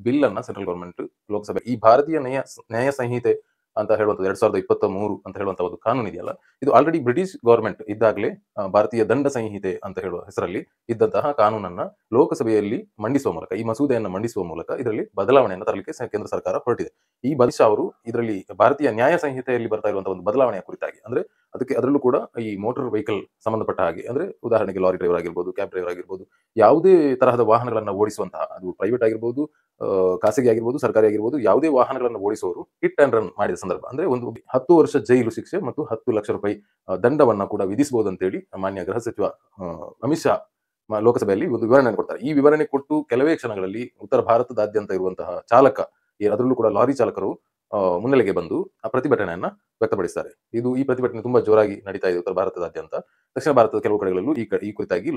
Bill ಅನ್ನ central government ಲೋಕಸಭೆ ಈ ಭಾರತೀಯ ನ್ಯಾಯ ಸಂಹಿತೆ ಅಂತ ಹೇಳುವಂಥದ್ದು 2023 ಅಂತ ಹೇಳುವಂತಹ ಒಂದು ಕಾನೂನು ಇದೆಯಲ್ಲ, ಇದು ಆಲ್ರೆಡಿ ಬ್ರಿಟಿಷ್ ಗವರ್ಮೆಂಟ್ ಇದ್ದಾಗಲೇ ಭಾರತೀಯ ದಂಡ ಸಂಹಿತೆ ಅಂತ ಹೇಳುವ ಹೆಸರಲ್ಲಿ ಇದ್ದಂತಹ ಕಾನೂನನ್ನ ಲೋಕಸಭೆಯಲ್ಲಿ ಮಂಡಿಸುವ ಮೂಲಕ, ಈ ಮಸೂದೆಯನ್ನು ಮಂಡಿಸುವ ಮೂಲಕ ಇದರಲ್ಲಿ ಬದಲಾವಣೆಯನ್ನು ತರಲಿಕ್ಕೆ ಕೇಂದ್ರ ಸರ್ಕಾರ ಹೊರಟಿದೆ. ಈ ಬಲಿಷ ಅವರು ಇದರಲ್ಲಿ ಭಾರತೀಯ ನ್ಯಾಯ ಸಂಹಿತೆಯಲ್ಲಿ ಬರ್ತಾ ಇರುವಂತಹ ಒಂದು ಬದಲಾವಣೆಯ ಕುರಿತಾಗಿ, ಅಂದ್ರೆ ಅದರಲ್ಲೂ ಕೂಡ ಈ ಮೋಟಾರ್ ವೆಹಿಕಲ್ ಸಂಬಂಧಪಟ್ಟ ಹಾಗೆ, ಅಂದ್ರೆ ಉದಾಹರಣೆಗೆ ಲಾರಿ ಡ್ರೈವರ್ ಆಗಿರ್ಬೋದು, ಕ್ಯಾಬ್ ಡ್ರೈವರ್ ಆಗಿರ್ಬೋದು, ಯಾವುದೇ ತರಹದ ವಾಹನಗಳನ್ನ ಓಡಿಸುವಂತಹ, ಅದು ಪ್ರೈವೇಟ್ ಆಗಿರ್ಬೋದು, ಖಾಸಗಿ ಆಗಿರ್ಬೋದು, ಸರ್ಕಾರಿ ಆಗಿರ್ಬೋದು, ಯಾವುದೇ ವಾಹನಗಳನ್ನು ಓಡಿಸುವವರು ಹಿಟ್ ಅಂಡ್ ರನ್ ಮಾಡಿದ ಸಂದರ್ಭ ಅಂದ್ರೆ ಒಂದು 10 ವರ್ಷ ಜೈಲು ಶಿಕ್ಷೆ ಮತ್ತು 10 ಲಕ್ಷ ರೂಪಾಯಿ ದಂಡವನ್ನ ಕೂಡ ವಿಧಿಸಬಹುದು ಅಂತೇಳಿ ಮಾನ್ಯ ಗೃಹ ಸಚಿವ ಅಮಿತ್ ಶಾ ಲೋಕಸಭೆಯಲ್ಲಿ ಒಂದು ವಿವರಣೆ ಕೊಡ್ತಾರೆ. ಈ ವಿವರಣೆ ಕೊಟ್ಟು ಕೆಲವೇ ಕ್ಷಣಗಳಲ್ಲಿ ಉತ್ತರ ಭಾರತದಾದ್ಯಂತ ಇರುವಂತಹ ಚಾಲಕ, ಅದರಲ್ಲೂ ಕೂಡ ಲಾರಿ ಚಾಲಕರು ಮುನ್ನೆಲೆಗೆ ಬಂದು ಆ ಪ್ರತಿಭಟನೆಯನ್ನ ವ್ಯಕ್ತಪಡಿಸ್ತಾರೆ. ಈ ಪ್ರತಿಭಟನೆ ತುಂಬಾ ಜೋರಾಗಿ ನಡೀತಾ ಇದೆ ಉತ್ತರ ಭಾರತದಾದ್ಯಂತ. ದಕ್ಷಿಣ ಭಾರತದ ಕೆಲವು ಕಡೆಗಳಲ್ಲೂ ಈ ಕುರಿತಾಗಿ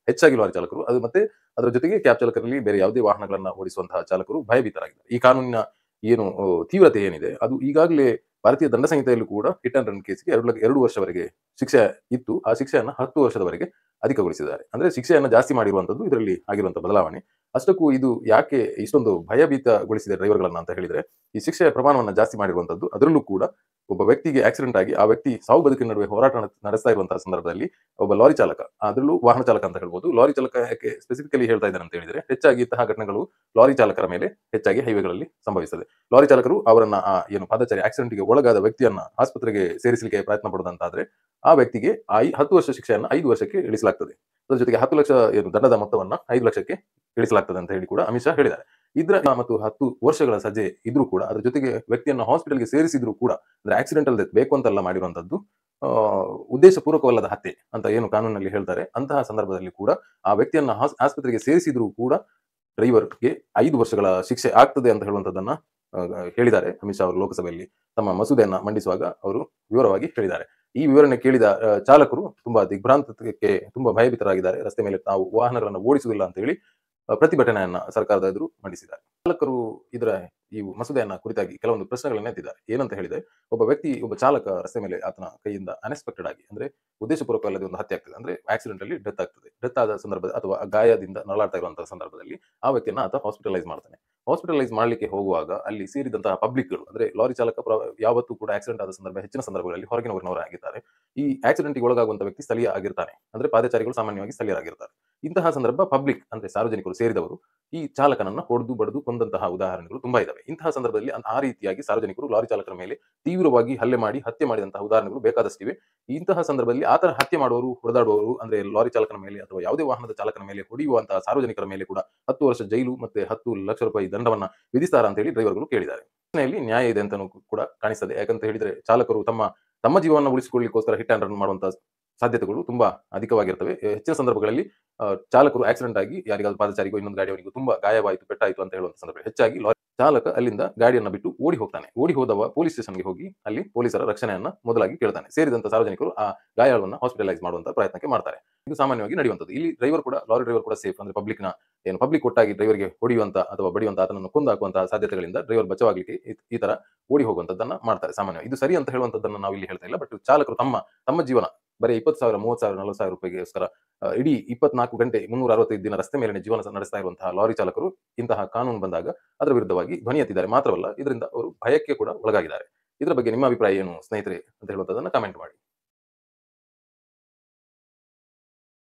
ಹೆಚ್ಚಾಗಿ ಲಾರಿ ಚಾಲಕರು, ಅದು ಮತ್ತೆ ಅದರ ಜೊತೆಗೆ ಕ್ಯಾಬ್ ಚಾಲಕರಲ್ಲಿ ಬೇರೆ ಯಾವುದೇ ವಾಹನಗಳನ್ನ ಓಡಿಸುವಂತಹ ಚಾಲಕರು ಭಯಭೀತರಾಗಿದ್ದಾರೆ. ಈ ಕಾನೂನಿನ ಏನು ತೀವ್ರತೆ ಏನಿದೆ, ಅದು ಈಗಾಗಲೇ ಭಾರತೀಯ ದಂಡ ಸಂಹಿತೆಯಲ್ಲೂ ಕೂಡ ಹಿಟ್ ಅಂಡ್ ರನ್ ಕೇಸ್ಗೆ 2 ವರ್ಷವರೆಗೆ ಶಿಕ್ಷೆ ಇತ್ತು. ಆ ಶಿಕ್ಷೆಯನ್ನ 10 ವರ್ಷದವರೆಗೆ ಅಧಿಕಗೊಳಿಸಿದ್ದಾರೆ. ಅಂದ್ರೆ ಶಿಕ್ಷೆಯನ್ನ ಜಾಸ್ತಿ ಮಾಡಿರುವಂತದ್ದು ಇದರಲ್ಲಿ ಆಗಿರುವಂತಹ ಬದಲಾವಣೆ. ಅಷ್ಟಕ್ಕೂ ಇದು ಯಾಕೆ ಇಷ್ಟೊಂದು ಭಯಭೀತಗೊಳಿಸಿದೆ ಡ್ರೈವರ್ಗಳನ್ನ ಅಂತ ಹೇಳಿದ್ರೆ, ಈ ಶಿಕ್ಷೆಯ ಪ್ರಮಾಣವನ್ನ ಜಾಸ್ತಿ ಮಾಡಿರುವಂತದ್ದು, ಅದರಲ್ಲೂ ಕೂಡ ಒಬ್ಬ ವ್ಯಕ್ತಿಗೆ ಆಕ್ಸಿಡೆಂಟ್ ಆಗಿ ಆ ವ್ಯಕ್ತಿ ಸಾವು ಬದುಕಿನ ನಡುವೆ ಹೋರಾಟ ನಡೆಸ್ತಾ ಇರುವಂತಹ ಸಂದರ್ಭದಲ್ಲಿ ಒಬ್ಬ ಲಾರಿ ಚಾಲಕ, ಅದರಲ್ಲೂ ವಾಹನ ಚಾಲಕ ಅಂತ ಹೇಳ್ಬೋದು, ಲಾರಿ ಚಾಲಕ ಯಾಕೆ ಸ್ಪೆಸಿಫಿಕಲಿ ಹೇಳ್ತಾ ಇದ್ದಾರೆ ಅಂತ ಹೇಳಿದ್ರೆ, ಹೆಚ್ಚಾಗಿ ಇಂತಹ ಘಟನೆಗಳು ಲಾರಿ ಚಾಲಕರ ಮೇಲೆ ಹೆಚ್ಚಾಗಿ ಹೈವೇಗಳಲ್ಲಿ ಸಂಭವಿಸುತ್ತದೆ. ಲಾರಿ ಚಾಲಕರು ಅವರನ್ನ ಏನು ಪಾದಚಾರಿ ಆಕ್ಸಿಡೆಂಟ್ಗೆ ಒಳಗಾದ ವ್ಯಕ್ತಿಯನ್ನ ಆಸ್ಪತ್ರೆಗೆ ಸೇರಿಸಲಿಕ್ಕೆ ಪ್ರಯತ್ನ ಪಡುವುದಂತಾದ್ರೆ ಆ ವ್ಯಕ್ತಿಗೆ 10 ವರ್ಷ ಶಿಕ್ಷೆಯನ್ನ 5 ವರ್ಷಕ್ಕೆ ಇಳಿಸಲಾಗ್ತದೆ. ಅದರ ಜೊತೆಗೆ 10 ಲಕ್ಷ ಏನು ದಂಡದ ಮೊತ್ತವನ್ನ 5 ಲಕ್ಷಕ್ಕೆ ಇಳಿಸಲಾಗ್ತದೆ ಅಂತ ಹೇಳಿ ಕೂಡ ಅಮಿತ್ ಶಾ ಹೇಳಿದ್ದಾರೆ. ಮತ್ತು 10 ವರ್ಷಗಳ ಸಜೆ ಇದ್ರೂ ಕೂಡ, ಅದ್ರ ಜೊತೆಗೆ ವ್ಯಕ್ತಿಯನ್ನ ಹಾಸ್ಪಿಟಲ್ಗೆ ಸೇರಿಸಿದ್ರು ಕೂಡ, ಅಂದ್ರೆ ಆಕ್ಸಿಡೆಂಟಲ್ ಡೆತ್ ಬೇಕು ಅಂತೆಲ್ಲ ಮಾಡಿರುವಂತದ್ದು, ಉದ್ದೇಶಪೂರ್ವಕವಲ್ಲದ ಹತ್ಯೆ ಅಂತ ಏನು ಕಾನೂನಲ್ಲಿ ಹೇಳ್ತಾರೆ, ಅಂತಹ ಸಂದರ್ಭದಲ್ಲಿ ಕೂಡ ಆ ವ್ಯಕ್ತಿಯನ್ನ ಆಸ್ಪತ್ರೆಗೆ ಸೇರಿಸಿದ್ರು ಕೂಡ ಡ್ರೈವರ್ಗೆ 5 ವರ್ಷಗಳ ಶಿಕ್ಷೆ ಆಗ್ತದೆ ಅಂತ ಹೇಳುವಂತದ್ದನ್ನ ಹೇಳಿದ್ದಾರೆ ಅಮಿತ್ ಶಾ ಅವರು ಲೋಕಸಭೆಯಲ್ಲಿ ತಮ್ಮ ಮಸೂದೆಯನ್ನ ಮಂಡಿಸುವಾಗ ಅವರು ವಿವರವಾಗಿ ಹೇಳಿದ್ದಾರೆ. ಈ ವಿವರಣೆ ಕೇಳಿದ ಚಾಲಕರು ತುಂಬಾ ದಿಗ್ಭ್ರಾಂತಕ್ಕೆ ತುಂಬಾ ಭಯಭೀತರಾಗಿದ್ದಾರೆ. ರಸ್ತೆ ಮೇಲೆ ತಾವು ವಾಹನಗಳನ್ನು ಓಡಿಸುವುದಿಲ್ಲ ಅಂತ ಹೇಳಿ ಪ್ರತಿಭಟನೆಯನ್ನ ಸರ್ಕಾರದ ಎದುರು ಮಂಡಿಸಿದ್ದಾರೆ. ಚಾಲಕರು ಈ ಮಸೂದೆಯನ್ನ ಕುರಿತಾಗಿ ಕೆಲವೊಂದು ಪ್ರಶ್ನೆಗಳನ್ನ ಎತ್ತಿದ್ದಾರೆ. ಏನಂತ ಹೇಳಿದ್ರೆ, ಒಬ್ಬ ಚಾಲಕ ರಸ್ತೆ ಮೇಲೆ ಆತನ ಕೈಯಿಂದ ಅನ್ಎಕ್ಸ್ಪೆಕ್ಟೆಡ್ ಆಗಿ, ಅಂದ್ರೆ ಉದ್ದೇಶಪೂರ್ವಕವಲ್ಲದೆ ಒಂದು ಹತ್ಯೆ ಆಗ್ತದೆ, ಅಂದ್ರೆ ಆಕ್ಸಿಡೆಂಟ್ ಅಲ್ಲಿ ಡೆತ್ ಆಗ್ತದೆ. ಡೆತ್ ಆದ ಸಂದರ್ಭ ಅಥವಾ ಗಾಯದಿಂದ ನರಳಾಡ್ತಾ ಇರುವಂತಹ ಸಂದರ್ಭದಲ್ಲಿ ಆ ವ್ಯಕ್ತಿಯನ್ನ ಆತ ಹಾಸ್ಪಿಟಲೈಸ್ ಮಾಡ್ತಾನೆ. ಹಾಸ್ಪಿಟಲೈಸ್ ಮಾಡ್ಲಿಕ್ಕೆ ಹೋಗುವಾಗ ಅಲ್ಲಿ ಸೇರಿದಂತಹ ಪಬ್ಲಿಕ್ಗಳು, ಅಂದ್ರೆ ಲಾರಿ ಚಾಲಕ ಯಾವತ್ತೂ ಕೂಡ ಆಕ್ಸಿಡೆಂಟ್ ಆದ ಸಂದರ್ಭ ಹೆಚ್ಚಿನ ಸಂದರ್ಭಗಳಲ್ಲಿ ಹೊರಗಿನ ಊರಿನವರಾಗಿದ್ದಾರೆ. ಈ ಆಕ್ಸಿಡೆಂಟ್ಗೆ ಒಳಗಾಗುವಂತ ವ್ಯಕ್ತಿ ಸ್ಥಳೀಯ ಆಗಿರ್ತಾನೆ, ಅಂದ್ರೆ ಪಾದಚಾರಿಗಳು ಸಾಮಾನ್ಯವಾಗಿ ಸ್ಥಳೀಯರಾಗಿರ್ತಾರೆ. ಇಂತಹ ಸಂದರ್ಭ ಪಬ್ಲಿಕ್ ಅಂದ್ರೆ ಸಾರ್ವಜನಿಕರು ಸೇರಿದವರು ಈ ಚಾಲಕನನ್ನ ಹೊಡೆದು ಬಡದು ಕೊಂದಂತಹ ಉದಾಹರಣೆಗಳು ತುಂಬಾ ಇದಾವೆ. ಇಂತಹ ಸಂದರ್ಭದಲ್ಲಿ ಆ ರೀತಿಯಾಗಿ ಸಾರ್ವಜನಿಕರು ಲಾರಿ ಚಾಲಕರ ಮೇಲೆ ತೀವ್ರವಾಗಿ ಹತ್ಯೆ ಮಾಡಿದಂತಹ ಉದಾಹರಣೆಗಳು ಬೇಕಾದಷ್ಟಿವೆ. ಇಂತಹ ಸಂದರ್ಭದಲ್ಲಿ ಆತರ ಹತ್ಯೆ ಮಾಡುವವರು, ಹೊಡೆದಾಡುವವರು, ಅಂದ್ರೆ ಲಾರಿ ಚಾಲಕನ ಮೇಲೆ ಅಥವಾ ಯಾವುದೇ ವಾಹನದ ಚಾಲಕನ ಮೇಲೆ ಹೊಡೆಯುವಂತಹ ಸಾರ್ವಜನಿಕರ ಮೇಲೆ ಕೂಡ 10 ವರ್ಷ ಜೈಲು ಮತ್ತೆ 10 ಲಕ್ಷ ರೂಪಾಯಿ ದಂಡವನ್ನ ವಿಧಿಸ್ತಾರ ಅಂತ ಹೇಳಿ ಡ್ರೈವರ್ಗಳು ಕೇಳಿದ್ದಾರೆ. ಪ್ರಶ್ನೆಯಲ್ಲಿ ನ್ಯಾಯ ಇದೆ ಅಂತ ಕೂಡ ಕಾಣಿಸ್ತದೆ. ಯಾಕಂತ ಹೇಳಿದ್ರೆ, ಚಾಲಕರು ತಮ್ಮ ಜೀವನ ಉಳಿಸಿಕೊಳ್ಳಿಕ್ಕೋಸ್ಕರ ಹಿಟ್ ಅಂಡ್ ರನ್ ಮಾಡುವಂತಹ ಸಾಧ್ಯತೆಗಳು ತುಂಬಾ ಅಧಿಕವಾಗಿರ್ತವೆ. ಹೆಚ್ಚಿನ ಸಂದರ್ಭಗಳಲ್ಲಿ ಚಾಲಕರು ಆಕ್ಸಿಡೆಂಟ್ ಆಗಿ ಯಾರಿಗಾದ್ರೂ ಪಾದಚಾರಿಗೂ ಇನ್ನೊಂದು ಗಾಡಿಯವರಿಗೂ ತುಂಬಾ ಗಾಯವಾಯಿತು, ಪೆಟ್ಟಾಯಿತು ಅಂತ ಹೇಳುವಂತ ಸಂದರ್ಭ ಹೆಚ್ಚಾಗಿ ಲಾರಿ ಚಾಲಕ ಅಲ್ಲಿಂದ ಗಾಡಿಯನ್ನ ಬಿಟ್ಟು ಓಡಿ ಹೋಗ್ತಾನೆ. ಓಡಿ ಹೋದವ ಪೊಲೀಸ್ ಸ್ಟೇಷನ್ಗೆ ಹೋಗಿ ಅಲ್ಲಿ ಪೊಲೀಸರ ರಕ್ಷಣೆಯನ್ನ ಮೊದಲಾಗಿ ಕೇಳ್ತಾನೆ. ಸೇರಿದಂತ ಸಾರ್ವಜನಿಕರು ಆ ಗಾಯಾಳವನ್ನ ಹಾಸ್ಪಿಟಲೈಸ್ ಮಾಡುವಂತ ಪ್ರಯತ್ನಕ್ಕೆ ಮಾಡ್ತಾರೆ. ಇದು ಸಾಮಾನ್ಯವಾಗಿ ನಡೆಯುವಂತದ್ದು. ಇಲ್ಲಿ ಲಾರಿ ಡ್ರೈವರ್ ಕೂಡ ಸೇಫ್, ಅಂದ್ರೆ ಪಬ್ಲಿಕ್ ಒಟ್ಟಾಗಿ ಡ್ರೈವರ್ಗೆ ಹೊಡೆಯುವಂತ ಅಥವಾ ಬಡಿಯುವಂತ, ಆತನನ್ನು ಕೊಂದು ಹಾಕುವಂತಹ ಸಾಧ್ಯತೆಗಳಿಂದ ಡ್ರೈವರ್ ಬಚಾವಾಗಲಿಕ್ಕೆ ಈ ತರ ಓಡಿ ಹೋಗುವಂತದ್ದನ್ನ ಮಾಡ್ತಾರೆ ಸಾಮಾನ್ಯವಾಗಿ. ಇದು ಸರಿ ಅಂತ ಹೇಳುವಂತದ್ದನ್ನ ನಾವು ಇಲ್ಲಿ ಹೇಳ್ತಾ ಇಲ್ಲ. ಬಟ್ ಚಾಲಕರು ತಮ್ಮ ಜೀವನ ಬರೀ 20,000, 30,000, 40,000 ರೂಪಾಯಿಗೋಸ್ಕರ ಇಡೀ 24 ಗಂಟೆ 365 ದಿನ ರಸ್ತೆ ಮೇಲೆ ಜೀವನ ನಡೆಸ್ತಾ ಇರುವಂತಹ ಲಾರಿ ಚಾಲಕರು ಇಂತಹ ಕಾನೂನು ಬಂದಾಗ ಅದರ ವಿರುದ್ಧವಾಗಿ ಧ್ವನಿ ಎತ್ತಿದ್ದಾರೆ. ಮಾತ್ರವಲ್ಲ, ಇದರಿಂದ ಅವರು ಭಯಕ್ಕೆ ಕೂಡ ಒಳಗಾಗಿದ್ದಾರೆ. ಇದರ ಬಗ್ಗೆ ನಿಮ್ಮ ಅಭಿಪ್ರಾಯ ಏನು ಸ್ನೇಹಿತರೆ ಅಂತ ಹೇಳುವಂತದನ್ನ ಕಮೆಂಟ್ ಮಾಡಿ.